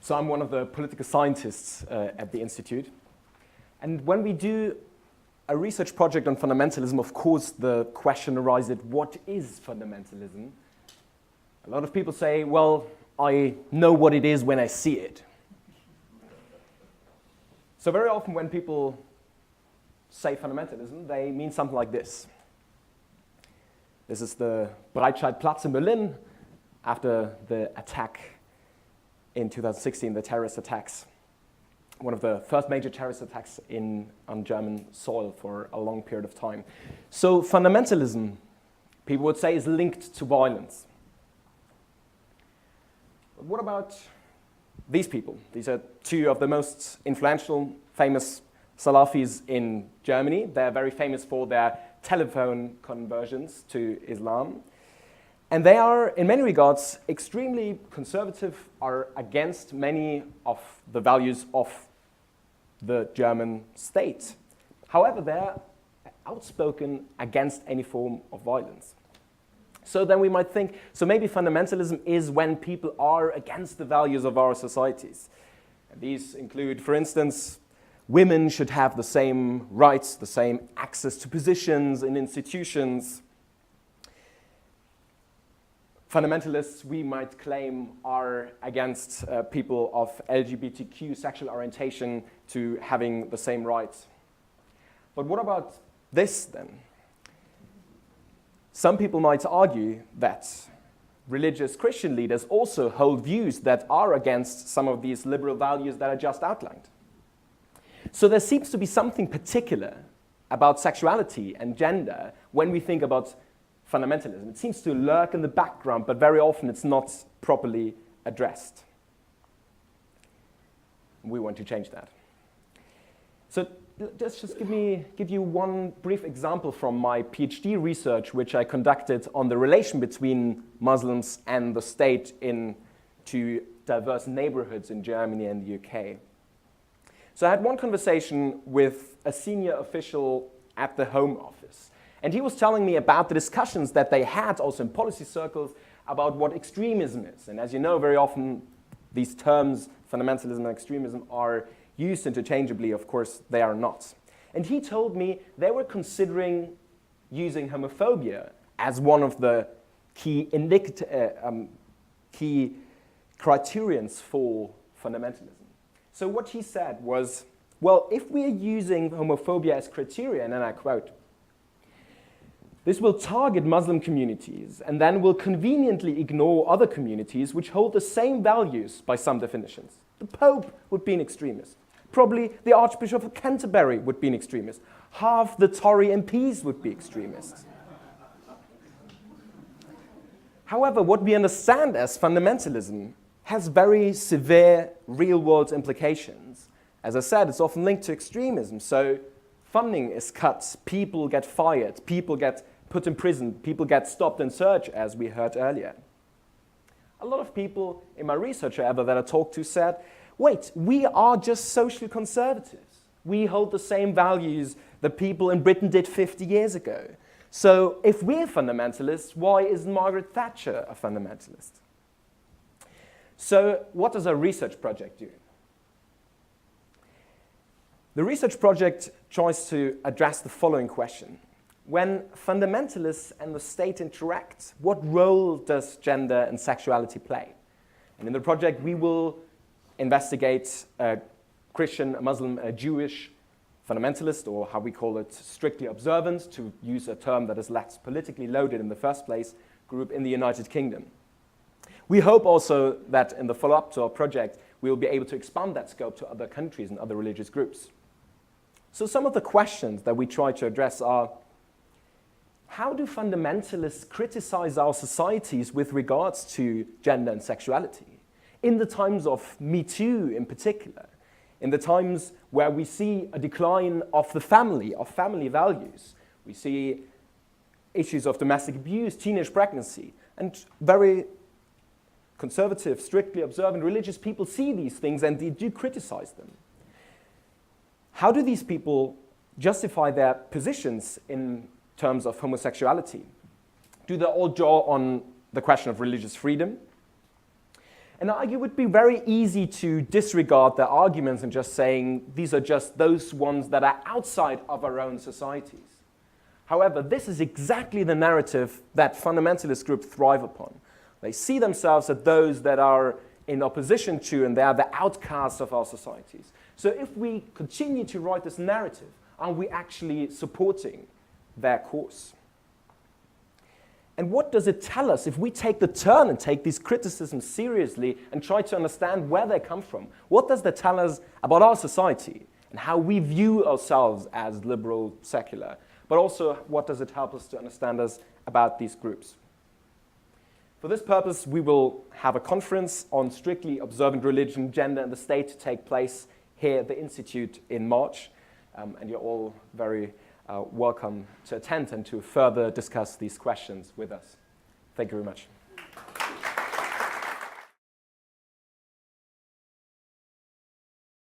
So I'm one of the political scientists at the Institute. And when we do a research project on fundamentalism, of course, the question arises, what is fundamentalism? A lot of people say, well, I know what it is when I see it. So very often when people say fundamentalism, they mean something like this. This is the Breitscheidplatz in Berlin after the attack in 2016, the terrorist attacks. One of the first major terrorist attacks on German soil for a long period of time. So fundamentalism, people would say, is linked to violence. But what about these people? These are two of the most influential, famous Salafis in Germany. They're very famous for their telephone conversions to Islam. And they are, in many regards, extremely conservative, are against many of the values of the German state. However, they're outspoken against any form of violence. So then we might think, so maybe fundamentalism is when people are against the values of our societies. And these include, for instance, women should have the same rights, the same access to positions in institutions. Fundamentalists, we might claim, are against people of LGBTQ sexual orientation to having the same rights. But what about this then? Some people might argue that religious Christian leaders also hold views that are against some of these liberal values that I just outlined. So there seems to be something particular about sexuality and gender when we think about fundamentalism. It seems to lurk in the background, but very often it's not properly addressed. We want to change that. So just give you one brief example from my PhD research, which I conducted on the relation between Muslims and the state in two diverse neighborhoods in Germany and the UK. So I had one conversation with a senior official at the Home Office. And he was telling me about the discussions that they had also in policy circles about what extremism is. And as you know, very often these terms, fundamentalism and extremism, are used interchangeably. Of course, they are not. And he told me they were considering using homophobia as one of the key criterions for fundamentalism. So what he said was, well, if we are using homophobia as criterion, and I quote, "This will target Muslim communities and then will conveniently ignore other communities which hold the same values by some definitions. The Pope would be an extremist. Probably the Archbishop of Canterbury would be an extremist. Half the Tory MPs would be extremists." However, what we understand as fundamentalism has very severe real-world implications. As I said, it's often linked to extremism. So funding is cut, people get fired, people get put in prison, people get stopped and searched, as we heard earlier. A lot of people in my research, however, that I talked to said, wait, we are just social conservatives. We hold the same values that people in Britain did 50 years ago. So if we're fundamentalists, why isn't Margaret Thatcher a fundamentalist? So what does a research project do? The research project tries to address the following question. When fundamentalists and the state interact, what role does gender and sexuality play? And in the project, we will investigate a Christian, a Muslim, a Jewish fundamentalist, or how we call it, strictly observant, to use a term that is less politically loaded in the first place, group in the United Kingdom. We hope also that in the follow-up to our project, we will be able to expand that scope to other countries and other religious groups. So some of the questions that we try to address are, how do fundamentalists criticize our societies with regards to gender and sexuality? In the times of Me Too in particular, in the times where we see a decline of the family, of family values, we see issues of domestic abuse, teenage pregnancy, and very conservative, strictly observant religious people see these things and they do criticize them. How do these people justify their positions in terms of homosexuality? Do they all draw on the question of religious freedom? And it would be very easy to disregard their arguments and just saying these are just those ones that are outside of our own societies. However, this is exactly the narrative that fundamentalist groups thrive upon. They see themselves as those that are in opposition to, and they are the outcasts of our societies. So if we continue to write this narrative, are we actually supporting their cause? And what does it tell us if we take the turn and take these criticisms seriously and try to understand where they come from? What does that tell us about our society and how we view ourselves as liberal, secular? But also, what does it help us to understand us about these groups? For this purpose, we will have a conference on strictly observant religion, gender, and the state to take place here at the Institute in March. And you're all very welcome to attend and to further discuss these questions with us. Thank you very much.